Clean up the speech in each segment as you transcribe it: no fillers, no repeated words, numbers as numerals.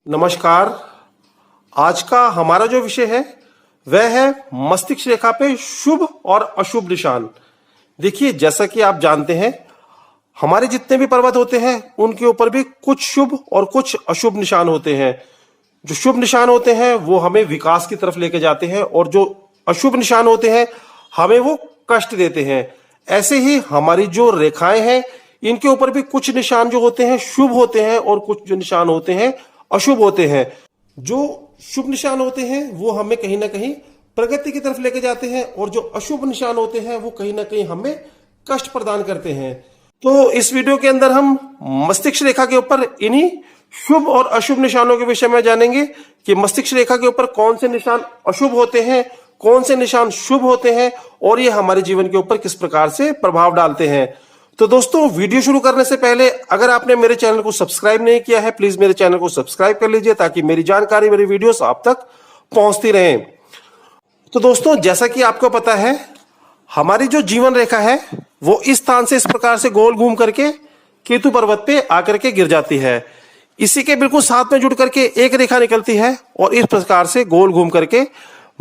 नमस्कार। आज का हमारा जो विषय है वह है मस्तिष्क रेखा पे शुभ और अशुभ निशान। देखिए, जैसा कि आप जानते हैं, हमारे जितने भी पर्वत होते हैं उनके ऊपर भी कुछ शुभ और कुछ अशुभ निशान होते हैं। जो शुभ निशान होते हैं वो हमें विकास की तरफ लेके जाते हैं और जो अशुभ निशान होते हैं हमें वो कष्ट देते हैं। ऐसे ही हमारी जो रेखाएं हैं इनके ऊपर भी कुछ निशान जो होते हैं शुभ होते हैं और कुछ जो निशान होते हैं अशुभ होते हैं। जो शुभ निशान होते हैं वो हमें कहीं ना कहीं प्रगति की तरफ लेके जाते हैं और जो अशुभ निशान होते हैं वो कहीं ना कहीं हमें कष्ट प्रदान करते हैं। तो इस वीडियो के अंदर हम मस्तिष्क रेखा के ऊपर इन्हीं शुभ और अशुभ निशानों के विषय में जानेंगे कि मस्तिष्क रेखा के ऊपर कौन से निशान अशुभ होते हैं, कौन से निशान शुभ होते हैं और ये हमारे जीवन के ऊपर किस प्रकार से प्रभाव डालते हैं। तो दोस्तों, वीडियो शुरू करने से पहले अगर आपने मेरे चैनल को सब्सक्राइब नहीं किया है, प्लीज मेरे चैनल को सब्सक्राइब कर लीजिए ताकि मेरी जानकारी, मेरी वीडियोस आप तक पहुंचती रहे। तो दोस्तों, जैसा कि आपको पता है, हमारी जो जीवन रेखा है वो इस स्थान से इस प्रकार से गोल घूम करके केतु पर्वत पे आकर के गिर जाती है। इसी के बिल्कुल साथ में जुड़ करके एक रेखा निकलती है और इस प्रकार से गोल घूम करके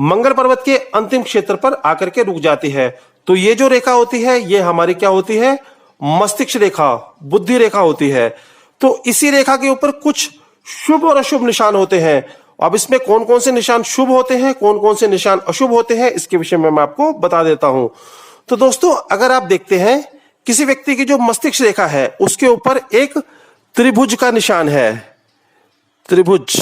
मंगल पर्वत के अंतिम क्षेत्र पर आकर के रुक जाती है। तो ये जो रेखा होती है ये हमारी क्या होती है? मस्तिष्क रेखा, बुद्धि रेखा होती है। तो इसी रेखा के ऊपर कुछ शुभ और अशुभ निशान होते हैं। अब इसमें कौन कौन से निशान शुभ होते हैं, कौन कौन से निशान अशुभ होते हैं, इसके विषय में मैं आपको बता देता हूं। तो दोस्तों, अगर आप देखते हैं किसी व्यक्ति की जो मस्तिष्क रेखा है उसके ऊपर एक त्रिभुज का निशान है, त्रिभुज।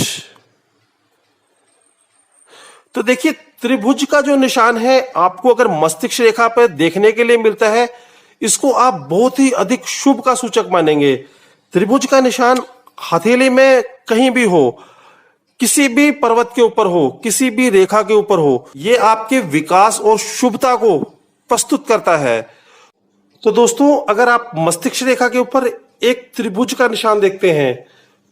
तो देखिए, त्रिभुज का जो निशान है आपको अगर मस्तिष्क रेखा पर देखने के लिए मिलता है, इसको आप बहुत ही अधिक शुभ का सूचक मानेंगे। त्रिभुज का निशान हथेली में कहीं भी हो, किसी भी पर्वत के ऊपर हो, किसी भी रेखा के ऊपर हो, ये आपके विकास और शुभता को प्रस्तुत करता है। तो दोस्तों, अगर आप मस्तिष्क रेखा के ऊपर एक त्रिभुज का निशान देखते हैं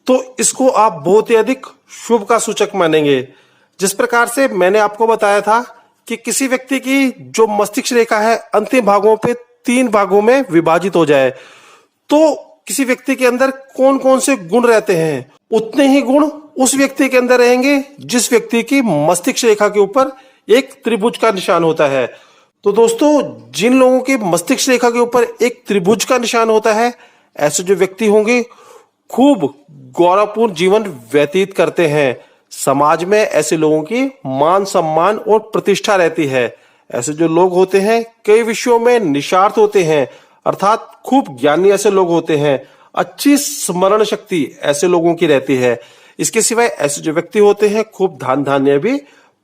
तो इसको आप बहुत ही अधिक शुभ का सूचक मानेंगे। जिस प्रकार से मैंने आपको बताया था कि किसी व्यक्ति की जो मस्तिष्क रेखा है अंतिम भागों पे 3 भागों में विभाजित हो जाए तो किसी व्यक्ति के अंदर कौन कौन से गुण रहते हैं, उतने ही गुण उस व्यक्ति के अंदर रहेंगे जिस व्यक्ति की मस्तिष्क रेखा के ऊपर एक त्रिभुज का निशान होता है। तो दोस्तों, जिन लोगों के मस्तिष्क रेखा के ऊपर एक त्रिभुज का निशान होता है, ऐसे जो व्यक्ति होंगे खूब गौरवपूर्ण जीवन व्यतीत करते हैं। समाज में ऐसे लोगों की मान सम्मान और प्रतिष्ठा रहती है। ऐसे जो लोग होते हैं कई विषयों में निष्णात होते हैं, अर्थात खूब ज्ञानी ऐसे लोग होते हैं। अच्छी स्मरण शक्ति ऐसे लोगों की रहती है। इसके सिवाय ऐसे जो व्यक्ति होते हैं खूब धन धान्य भी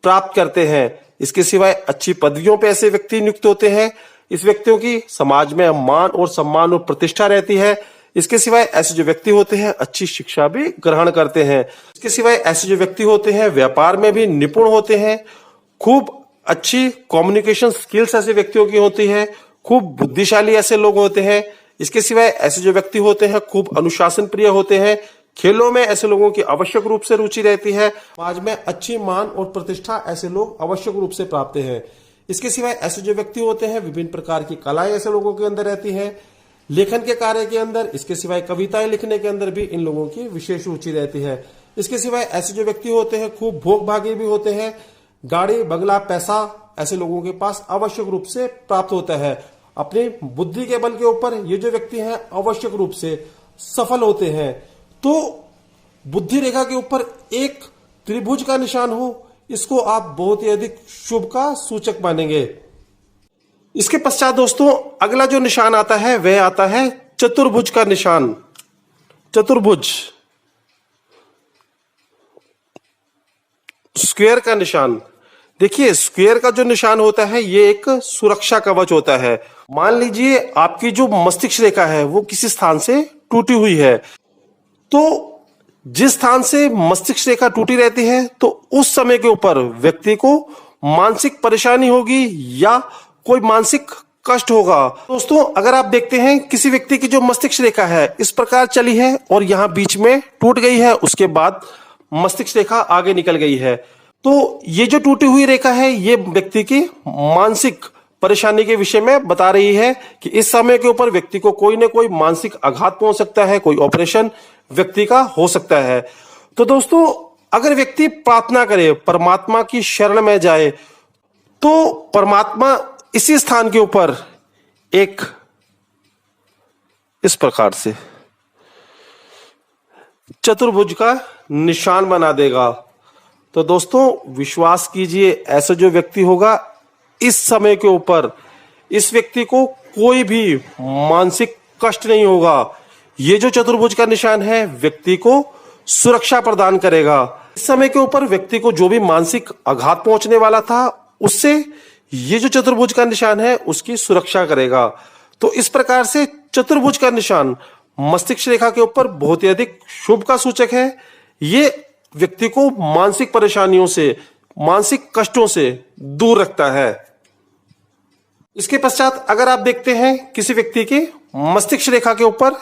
प्राप्त करते हैं। इसके सिवाय अच्छी पदवियों पे ऐसे व्यक्ति नियुक्त होते हैं। इस व्यक्तियों की समाज में मान और सम्मान और प्रतिष्ठा रहती है। इसके सिवाय ऐसे जो व्यक्ति होते हैं अच्छी शिक्षा भी ग्रहण करते हैं। इसके सिवाय ऐसे जो व्यक्ति होते हैं व्यापार में भी निपुण होते हैं। खूब अच्छी कम्युनिकेशन स्किल्स ऐसे व्यक्तियों की होती है। खूब बुद्धिशाली ऐसे लोग होते हैं। इसके सिवाय ऐसे जो व्यक्ति होते हैं खूब अनुशासन प्रिय होते हैं। खेलों में ऐसे लोगों की आवश्यक रूप से रुचि रहती है। समाज में अच्छी मान और प्रतिष्ठा ऐसे लोग आवश्यक रूप से प्राप्त हैं। इसके सिवाय ऐसे जो व्यक्ति होते हैं विभिन्न प्रकार की कलाएं ऐसे लोगों के अंदर रहती है, लेखन के कार्य के अंदर। इसके सिवाय कविताएं लिखने के अंदर भी इन लोगों की विशेष रुचि रहती है। इसके सिवाय ऐसे जो व्यक्ति होते हैं खूब भोगभागी भी होते हैं। गाड़ी, बंगला, पैसा ऐसे लोगों के पास आवश्यक रूप से प्राप्त होता है। अपनी बुद्धि के बल के ऊपर ये जो व्यक्ति हैं आवश्यक रूप से सफल होते हैं। तो बुद्धि रेखा के ऊपर एक त्रिभुज का निशान हो, इसको आप बहुत ही अधिक शुभ का सूचक मानेंगे। इसके पश्चात दोस्तों, अगला जो निशान आता है वह आता है चतुर्भुज का निशान। चतुर्भुज, स्क्वायर का निशान। देखिए, स्क्वायर का जो निशान होता है ये एक सुरक्षा कवच होता है। मान लीजिए आपकी जो मस्तिष्क रेखा है वो किसी स्थान से टूटी हुई है, तो जिस स्थान से मस्तिष्क रेखा टूटी रहती है तो उस समय के ऊपर व्यक्ति को मानसिक परेशानी होगी या कोई मानसिक कष्ट होगा। दोस्तों, अगर आप देखते हैं किसी व्यक्ति की जो मस्तिष्क रेखा है इस प्रकार चली है और यहां बीच में टूट गई है, उसके बाद मस्तिष्क रेखा आगे निकल गई है, तो ये जो टूटी हुई रेखा है ये व्यक्ति की मानसिक परेशानी के विषय में बता रही है कि इस समय के ऊपर व्यक्ति को कोई ना कोई मानसिक आघात पहुंच सकता है, कोई ऑपरेशन व्यक्ति का हो सकता है। तो दोस्तों, अगर व्यक्ति प्रार्थना करे, परमात्मा की शरण में जाए, तो परमात्मा इसी स्थान के ऊपर एक इस प्रकार से चतुर्भुज का निशान बना देगा। तो दोस्तों, विश्वास कीजिए, ऐसा जो व्यक्ति होगा इस समय के ऊपर, इस व्यक्ति को कोई भी मानसिक कष्ट नहीं होगा। ये जो चतुर्भुज का निशान है व्यक्ति को सुरक्षा प्रदान करेगा। इस समय के ऊपर व्यक्ति को जो भी मानसिक आघात पहुंचने वाला था, उससे ये जो चतुर्भुज का निशान है उसकी सुरक्षा करेगा। तो इस प्रकार से चतुर्भुज का निशान मस्तिष्क रेखा के ऊपर बहुत ही अधिक शुभ का सूचक है। ये व्यक्ति को मानसिक परेशानियों से, मानसिक कष्टों से दूर रखता है। इसके पश्चात अगर आप देखते हैं किसी व्यक्ति के मस्तिष्क रेखा के ऊपर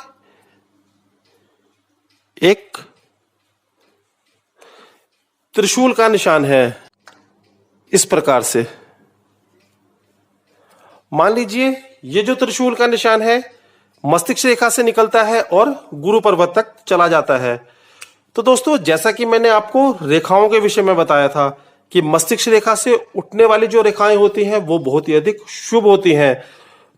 एक त्रिशूल का निशान है इस प्रकार से, मान लीजिए ये जो त्रिशूल का निशान है मस्तिष्क रेखा से निकलता है और गुरु पर्वत तक चला जाता है। तो दोस्तों, जैसा कि मैंने आपको रेखाओं के विषय में बताया था कि मस्तिष्क रेखा से उठने वाली जो रेखाएं होती हैं वो बहुत ही अधिक शुभ होती हैं।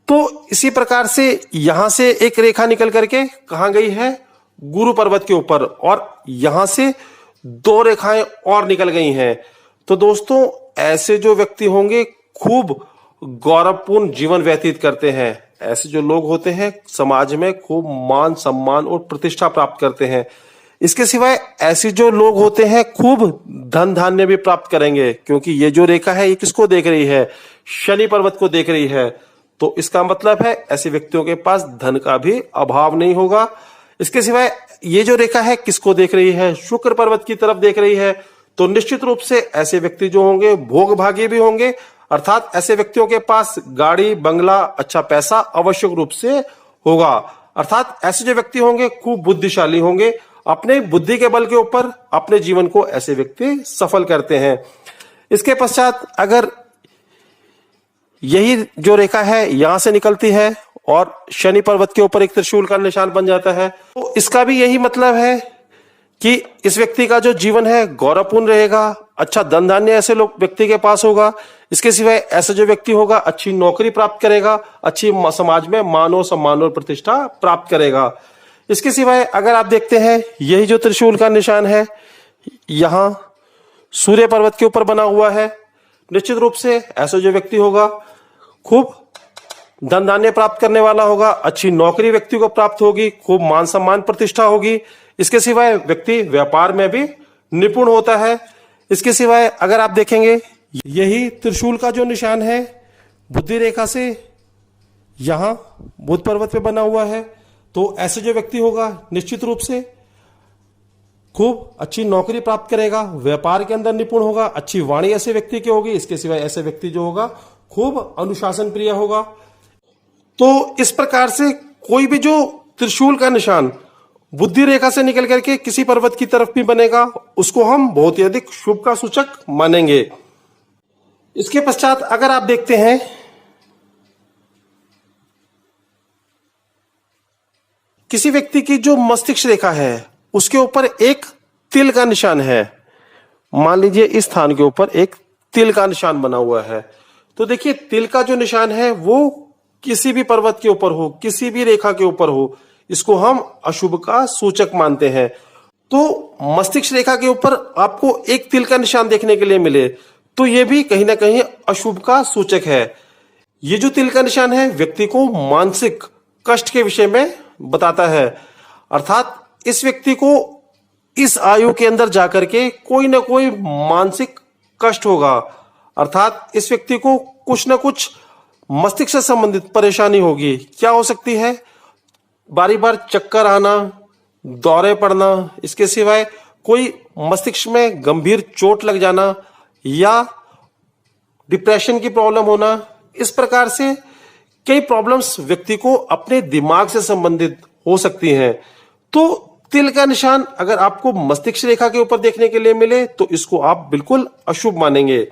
तो इसी प्रकार से यहां से एक रेखा निकल करके कहां गई है, गुरु पर्वत के ऊपर, और यहां से दो रेखाएं और निकल गई हैं। तो दोस्तों, ऐसे जो व्यक्ति होंगे खूब गौरवपूर्ण जीवन व्यतीत करते हैं। ऐसे जो लोग होते हैं समाज में खूब मान सम्मान और प्रतिष्ठा प्राप्त करते हैं। इसके सिवाय ऐसे जो लोग होते हैं खूब धन धान्य भी प्राप्त करेंगे, क्योंकि ये जो रेखा है ये किसको देख रही है, शनि पर्वत को देख रही है। तो इसका मतलब है ऐसे व्यक्तियों के पास धन का भी अभाव नहीं होगा। इसके सिवाय ये जो रेखा है किसको देख रही है, शुक्र पर्वत की तरफ देख रही है। तो निश्चित रूप से ऐसे व्यक्ति जो होंगे भोग भागी भी होंगे, अर्थात ऐसे व्यक्तियों के पास गाड़ी बंगला अच्छा पैसा आवश्यक रूप से होगा। अर्थात ऐसे जो व्यक्ति होंगे खूब बुद्धिशाली होंगे, अपने बुद्धि के बल के ऊपर अपने जीवन को ऐसे व्यक्ति सफल करते हैं। इसके पश्चात अगर यही जो रेखा है यहां से निकलती है और शनि पर्वत के ऊपर एक त्रिशूल का निशान बन जाता है, तो इसका भी यही मतलब है कि इस व्यक्ति का जो जीवन है गौरवपूर्ण रहेगा, अच्छा धन धान्य ऐसे लोग व्यक्ति के पास होगा। इसके सिवाय ऐसा जो व्यक्ति होगा अच्छी नौकरी प्राप्त करेगा, अच्छी समाज में मान और सम्मान और प्रतिष्ठा प्राप्त करेगा। इसके सिवाय अगर आप देखते हैं यही जो त्रिशूल का निशान है यहां सूर्य पर्वत के ऊपर बना हुआ है, निश्चित रूप से ऐसा जो व्यक्ति होगा खूब धन धान्य प्राप्त करने वाला होगा, अच्छी नौकरी व्यक्ति को प्राप्त होगी, खूब मान सम्मान प्रतिष्ठा होगी। इसके सिवाय व्यक्ति व्यापार में भी निपुण होता है। इसके सिवाय अगर आप देखेंगे यही त्रिशूल का जो निशान है बुद्धि रेखा से यहां बुध पर्वत पे बना हुआ है, तो ऐसे जो व्यक्ति होगा निश्चित रूप से खूब अच्छी नौकरी प्राप्त करेगा, व्यापार के अंदर निपुण होगा, अच्छी वाणी ऐसे व्यक्ति की होगी। इसके सिवाय ऐसे व्यक्ति जो होगा खूब अनुशासन प्रिय होगा। तो इस प्रकार से कोई भी जो त्रिशूल का निशान बुद्धि रेखा से निकल करके किसी पर्वत की तरफ भी बनेगा उसको हम बहुत ही अधिक शुभ का सूचक मानेंगे। इसके पश्चात अगर आप देखते हैं किसी व्यक्ति की जो मस्तिष्क रेखा है उसके ऊपर एक तिल का निशान है, मान लीजिए इस स्थान के ऊपर एक तिल का निशान बना हुआ है, तो देखिए तिल का जो निशान है वो किसी भी पर्वत के ऊपर हो, किसी भी रेखा के ऊपर हो, इसको हम अशुभ का सूचक मानते हैं। तो मस्तिष्क रेखा के ऊपर आपको एक तिल का निशान देखने के लिए मिले तो यह भी कहीं ना कहीं अशुभ का सूचक है। ये जो तिल का निशान है व्यक्ति को मानसिक कष्ट के विषय में बताता है, अर्थात इस व्यक्ति को इस आयु के अंदर जाकर के कोई ना कोई मानसिक कष्ट होगा, अर्थात इस व्यक्ति को कुछ ना कुछ मस्तिष्क से संबंधित परेशानी होगी। क्या हो सकती है, बारी बार चक्कर आना, दौरे पड़ना, इसके सिवाय कोई मस्तिष्क में गंभीर चोट लग जाना या डिप्रेशन की प्रॉब्लम होना। इस प्रकार से कई प्रॉब्लम्स व्यक्ति को अपने दिमाग से संबंधित हो सकती हैं। तो तिल का निशान अगर आपको मस्तिष्क रेखा के ऊपर देखने के लिए मिले तो इसको आप बिल्कुल अशुभ मानेंगे।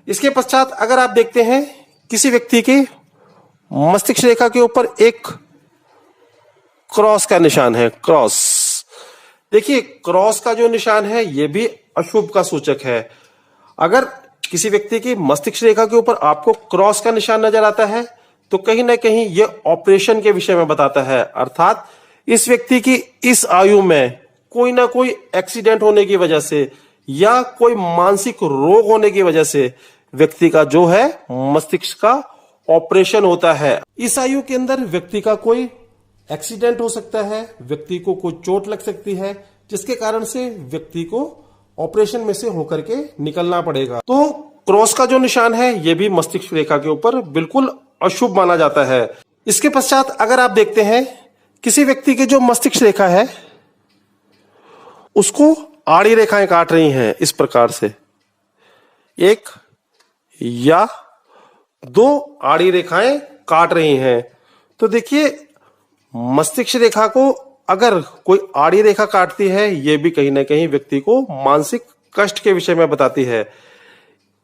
इसके पश्चात अगर आप देखते हैं किसी व्यक्ति के मस्तिष्क रेखा के ऊपर एक क्रॉस का निशान है, क्रॉस, देखिए, क्रॉस का जो निशान है ये भी अशुभ का सूचक है। अगर किसी व्यक्ति की मस्तिष्क रेखा के ऊपर आपको क्रॉस का निशान नजर आता है तो कहीं ना कहीं ये ऑपरेशन के विषय में बताता है, अर्थात इस व्यक्ति की इस आयु में कोई ना कोई एक्सीडेंट होने की वजह से या कोई मानसिक रोग होने की वजह से व्यक्ति का जो है मस्तिष्क का ऑपरेशन होता है। इस आयु के अंदर व्यक्ति का कोई एक्सीडेंट हो सकता है, व्यक्ति को कोई चोट लग सकती है, जिसके कारण से व्यक्ति को ऑपरेशन में से होकर के निकलना पड़ेगा। तो क्रॉस का जो निशान है यह भी मस्तिष्क रेखा के ऊपर बिल्कुल अशुभ माना जाता है। इसके पश्चात अगर आप देखते हैं किसी व्यक्ति की जो मस्तिष्क रेखा है उसको आड़ी रेखाएं काट रही हैं इस प्रकार से, एक या दो आड़ी रेखाएं काट रही हैं, तो देखिए मस्तिष्क रेखा को अगर कोई आड़ी रेखा काटती है यह भी कहीं ना कहीं व्यक्ति को मानसिक कष्ट के विषय में बताती है।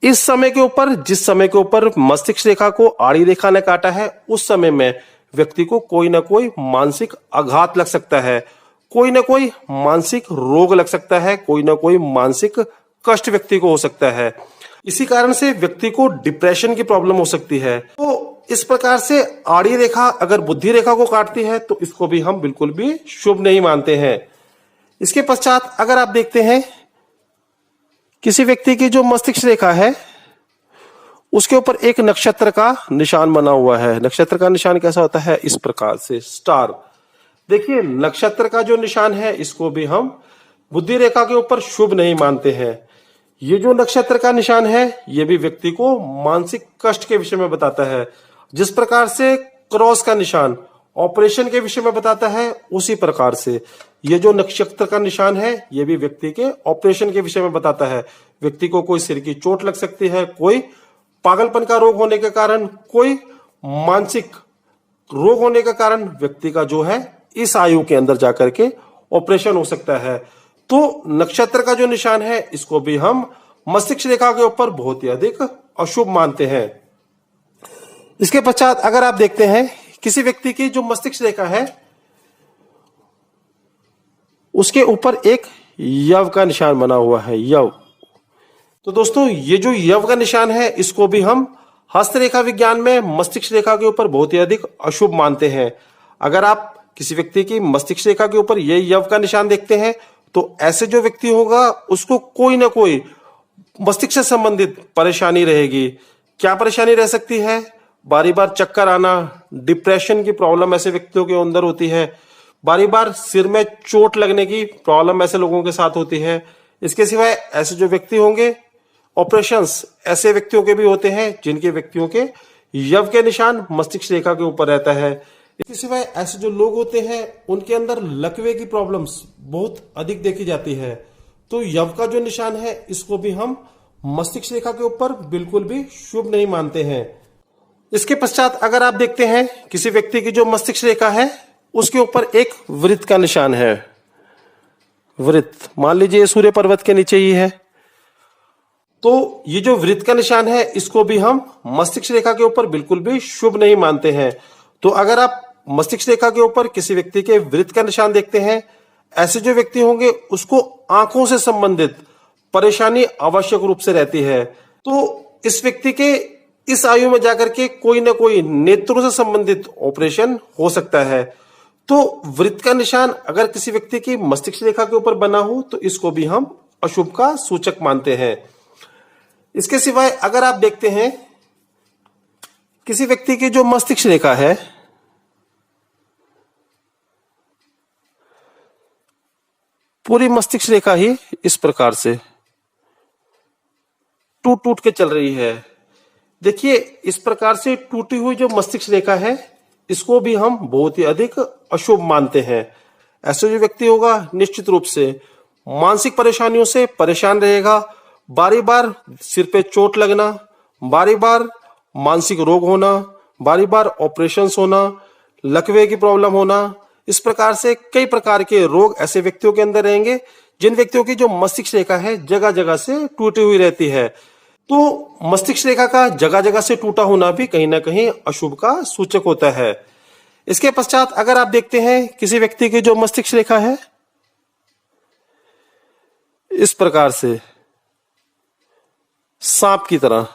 इस समय के ऊपर, जिस समय के ऊपर मस्तिष्क रेखा को आड़ी रेखा ने काटा है उस समय में व्यक्ति को कोई ना कोई मानसिक आघात लग सकता है, कोई ना कोई मानसिक रोग लग सकता है, कोई ना कोई मानसिक कष्ट व्यक्ति को हो सकता है। इसी कारण से व्यक्ति को डिप्रेशन की प्रॉब्लम हो सकती है। तो इस प्रकार से आड़ी रेखा अगर बुद्धि रेखा को काटती है तो इसको भी हम बिल्कुल भी शुभ नहीं मानते हैं। इसके पश्चात अगर आप देखते हैं किसी व्यक्ति की जो मस्तिष्क रेखा है उसके ऊपर एक नक्षत्र का निशान बना हुआ है। नक्षत्र का निशान कैसा होता है? इस प्रकार से स्टार। देखिए, नक्षत्र का जो निशान है इसको भी हम बुद्धि रेखा के ऊपर शुभ नहीं मानते हैं। ये जो नक्षत्र का निशान है ये भी व्यक्ति को मानसिक कष्ट के विषय में बताता है। जिस प्रकार से क्रॉस का निशान ऑपरेशन के विषय में बताता है उसी प्रकार से ये जो नक्षत्र का निशान है ये भी व्यक्ति के ऑपरेशन के विषय में बताता है। व्यक्ति को कोई सिर की चोट लग सकती है, कोई पागलपन का रोग होने के कारण, कोई मानसिक रोग होने के कारण व्यक्ति का जो है इस आयु के अंदर जाकर के ऑपरेशन हो सकता है। तो नक्षत्र का जो निशान है इसको भी हम मस्तिष्क रेखा के ऊपर बहुत ही अधिक अशुभ मानते हैं। इसके पश्चात अगर आप देखते हैं किसी व्यक्ति की जो मस्तिष्क रेखा है उसके ऊपर एक यव का निशान बना हुआ है, यव। तो दोस्तों ये जो यव का निशान है इसको भी हम हस्तरेखा विज्ञान में मस्तिष्क रेखा के ऊपर बहुत ही अधिक अशुभ मानते हैं। अगर आप किसी व्यक्ति की मस्तिष्क रेखा के ऊपर ये यव का निशान देखते हैं तो ऐसे जो व्यक्ति होगा उसको कोई ना कोई मस्तिष्क से संबंधित परेशानी रहेगी। क्या परेशानी रह सकती है? बारी बार चक्कर आना, डिप्रेशन की प्रॉब्लम ऐसे व्यक्तियों के अंदर होती है, बारी बार सिर में चोट लगने की प्रॉब्लम ऐसे लोगों के साथ होती है। इसके सिवाय ऐसे जो व्यक्ति होंगे, ऑपरेशंस ऐसे व्यक्तियों के भी होते हैं जिनके व्यक्तियों के यव के निशान मस्तिष्क रेखा के ऊपर रहता है। इसके सिवाय ऐसे जो लोग होते हैं उनके अंदर लकवे की प्रॉब्लम्स बहुत अधिक देखी जाती है। तो यव का जो निशान है इसको भी हम मस्तिष्क रेखा के ऊपर बिल्कुल भी शुभ नहीं मानते हैं। इसके पश्चात अगर आप देखते हैं किसी व्यक्ति की जो मस्तिष्क रेखा है उसके ऊपर एक वृत्त का निशान है, वृत्त। मान लीजिए सूर्य पर्वत के नीचे ही है, तो ये जो वृत्त का निशान है इसको भी हम मस्तिष्क रेखा के ऊपर बिल्कुल भी शुभ नहीं मानते हैं। तो अगर आप मस्तिष्क रेखा के ऊपर किसी व्यक्ति के वृत्त का निशान देखते हैं, ऐसे जो व्यक्ति होंगे उसको आंखों से संबंधित परेशानी आवश्यक रूप से रहती है। तो इस व्यक्ति के इस आयु में जाकर के कोई ना कोई नेत्रों से संबंधित ऑपरेशन हो सकता है। तो वृत्त का निशान अगर किसी व्यक्ति की मस्तिष्क रेखा के ऊपर बना हो तो इसको भी हम अशुभ का सूचक मानते हैं। इसके सिवाय अगर आप देखते हैं किसी व्यक्ति की जो मस्तिष्क रेखा है पूरी मस्तिष्क रेखा ही इस प्रकार से टूट टूट के चल रही है। देखिए, इस प्रकार से टूटी हुई जो मस्तिष्क रेखा है इसको भी हम बहुत ही अधिक अशुभ मानते हैं। ऐसा जो व्यक्ति होगा निश्चित रूप से मानसिक परेशानियों से परेशान रहेगा, बारी बार सिर पे चोट लगना, बारी बार मानसिक रोग होना, बारी बार ऑपरेशंस होना, लकवे की प्रॉब्लम होना, इस प्रकार से कई प्रकार के रोग ऐसे व्यक्तियों के अंदर रहेंगे जिन व्यक्तियों की जो मस्तिष्क रेखा है जगह जगह से टूटी हुई रहती है। तो मस्तिष्क रेखा का जगह जगह से टूटा होना भी कहीं ना कहीं अशुभ का सूचक होता है। इसके पश्चात अगर आप देखते हैं किसी व्यक्ति की जो मस्तिष्क रेखा है इस प्रकार से सांप की तरह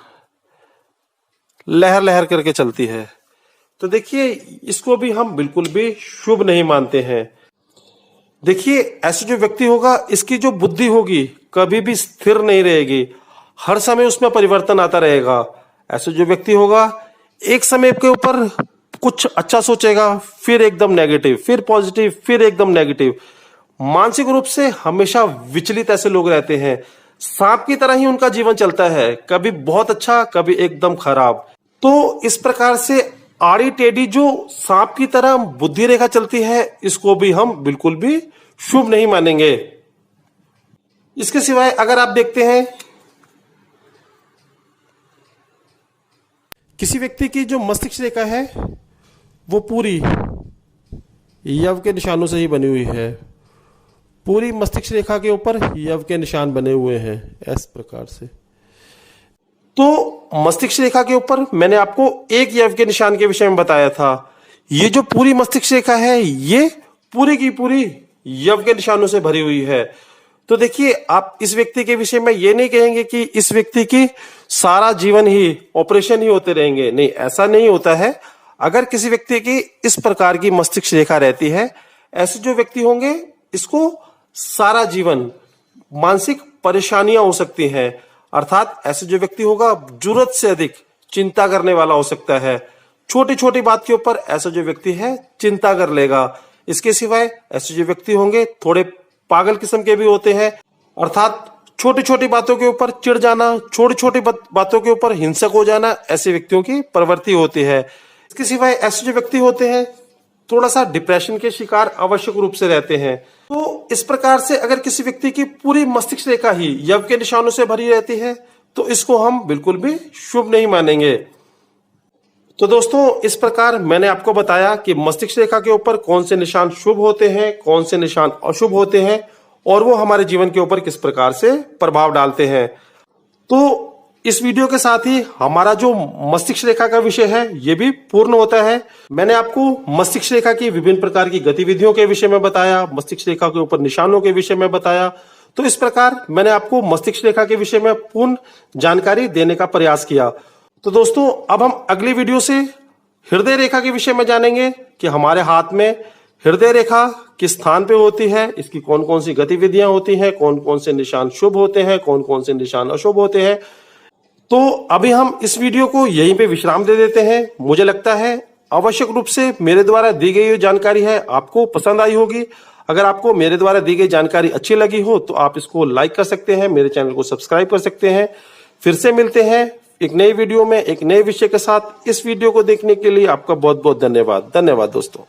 लहर लहर करके चलती है। तो देखिए, इसको भी हम बिल्कुल भी शुभ नहीं मानते हैं। देखिए, ऐसे जो व्यक्ति होगा, इसकी जो बुद्धि होगी कभी भी स्थिर नहीं रहेगी, हर समय उसमें परिवर्तन आता रहेगा। ऐसे जो व्यक्ति होगा, एक समय के ऊपर कुछ अच्छा सोचेगा, फिर एकदम नेगेटिव, फिर पॉजिटिव, फिर एकदम नेगेटिव। मानसिक रूप से हमेशा विचलित ऐसे लोग रहते हैं। सांप की तरह ही उनका जीवन चलता है, कभी बहुत अच्छा, कभी एकदम खराब। तो इस प्रकार से आड़ी टेढ़ी जो सांप की तरह बुद्धि रेखा चलती है, इसको भी हम बिल्कुल भी शुभ नहीं मानेंगे। इसके सिवाय अगर आप देखते हैं, किसी व्यक्ति की जो मस्तिष्क रेखा है वो पूरी यव के निशानों से ही बनी हुई है। पूरी मस्तिष्क रेखा के ऊपर यव के निशान बने हुए हैं इस प्रकार से। तो मस्तिष्क रेखा के ऊपर मैंने आपको एक यव के निशान के विषय में बताया था। ये जो पूरी मस्तिष्क रेखा है, ये पूरी की पूरी यव के निशानों से भरी हुई है। तो देखिए, आप इस व्यक्ति के विषय में ये नहीं कहेंगे कि इस व्यक्ति की सारा जीवन ही ऑपरेशन ही होते रहेंगे। नहीं, ऐसा नहीं होता है। अगर किसी व्यक्ति की इस प्रकार की मस्तिष्क रेखा रहती है, ऐसे जो व्यक्ति होंगे, इसको सारा जीवन मानसिक परेशानियां हो सकती हैं। अर्थात ऐसे जो व्यक्ति होगा, जरूरत से अधिक चिंता करने वाला हो सकता है। छोटी छोटी बात के ऊपर ऐसा जो व्यक्ति है चिंता कर लेगा। इसके सिवाय ऐसे जो व्यक्ति होंगे, थोड़े पागल किस्म के भी होते हैं। अर्थात छोटी छोटी बातों के ऊपर चिढ़ जाना, छोटी छोटी बातों के ऊपर हिंसक हो जाना, ऐसे व्यक्तियों की प्रवृत्ति होती है। इसके सिवाय ऐसे जो व्यक्ति होते हैं, थोड़ा सा डिप्रेशन के शिकार आवश्यक रूप से रहते हैं। तो इस प्रकार से अगर किसी व्यक्ति की पूरी मस्तिष्क रेखा ही यव के निशानों से भरी रहती है, तो इसको हम बिल्कुल भी शुभ नहीं मानेंगे। तो दोस्तों, इस प्रकार मैंने आपको बताया कि मस्तिष्क रेखा के ऊपर कौन से निशान शुभ होते हैं, कौन से निशान अशुभ होते हैं, और वो हमारे जीवन के ऊपर किस प्रकार से प्रभाव डालते हैं। तो इस वीडियो के साथ ही हमारा जो मस्तिष्क रेखा का विषय है, ये भी पूर्ण होता है। मैंने आपको मस्तिष्क रेखा की विभिन्न प्रकार की गतिविधियों के विषय में बताया, मस्तिष्क रेखा के ऊपर निशानों के विषय में बताया। तो इस प्रकार मैंने आपको मस्तिष्क रेखा के विषय में पूर्ण जानकारी देने का प्रयास किया। तो दोस्तों, अब हम अगली वीडियो से हृदय रेखा के विषय में जानेंगे कि हमारे हाथ में हृदय रेखा किस स्थान पे होती है, इसकी कौन कौन सी गतिविधियां होती हैं, कौन कौन से निशान शुभ होते हैं, कौन कौन से निशान अशुभ होते हैं। तो अभी हम इस वीडियो को यहीं पे विश्राम दे देते हैं। मुझे लगता है आवश्यक रूप से मेरे द्वारा दी गई जानकारी है आपको पसंद आई होगी। अगर आपको मेरे द्वारा दी गई जानकारी अच्छी लगी हो तो आप इसको लाइक कर सकते हैं, मेरे चैनल को सब्सक्राइब कर सकते हैं। फिर से मिलते हैं एक नई वीडियो में एक नए विषय के साथ। इस वीडियो को देखने के लिए आपका बहुत बहुत धन्यवाद। धन्यवाद दोस्तों।